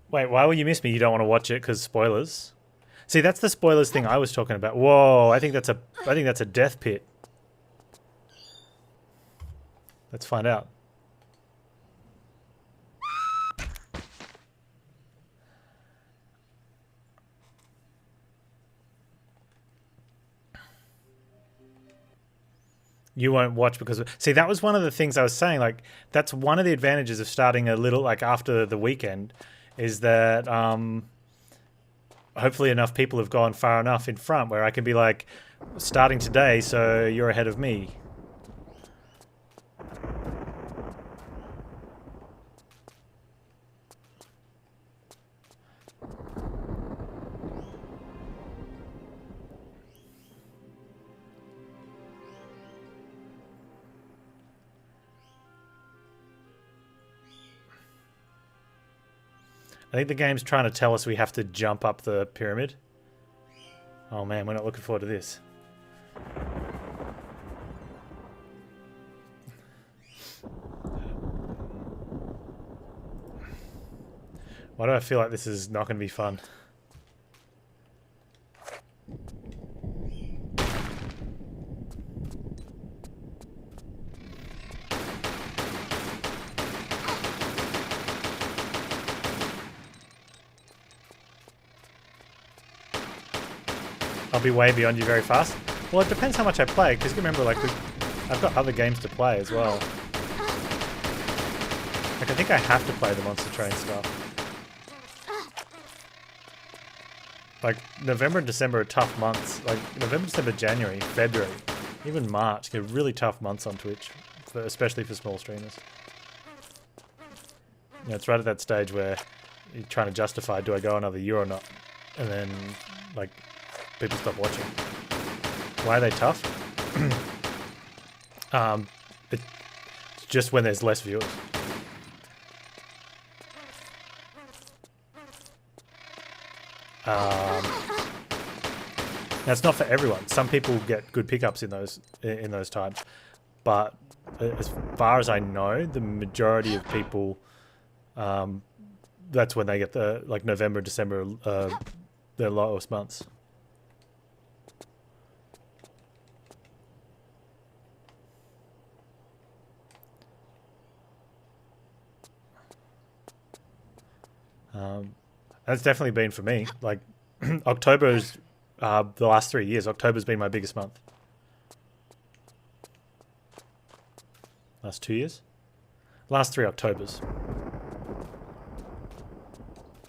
Wait, why will you miss me? You don't want to watch it because spoilers? See, that's the spoilers thing I was talking about. Whoa, I think that's a death pit. Let's find out. You won't watch because... See, that was one of the things I was saying. Like, that's one of the advantages of starting a little, like, after the weekend, is that hopefully enough people have gone far enough in front where I can be like, starting today, so you're ahead of me. I think the game's trying to tell us we have to jump up the pyramid. Oh man, we're not looking forward to this. Why do I feel like this is not going to be fun? I'll be way beyond you very fast. Well, it depends how much I play, because remember, like, I've got other games to play as well. Like, I think I have to play the Monster Train stuff. Like, November and December are tough months. Like, November, December, January, February, even March get really tough months on Twitch, especially for small streamers. You know, it's right at that stage where you're trying to justify, do I go another year or not? And then, like, people stop watching. Why are they tough? It's just when there's less viewers. That's not for everyone. Some people get good pickups in those times, but as far as I know, the majority of people, that's when they get the November, December, their lowest months. That's definitely been for me. Like, October's the last 3 years. October's been my biggest month. Last 2 years? Last 3 Octobers.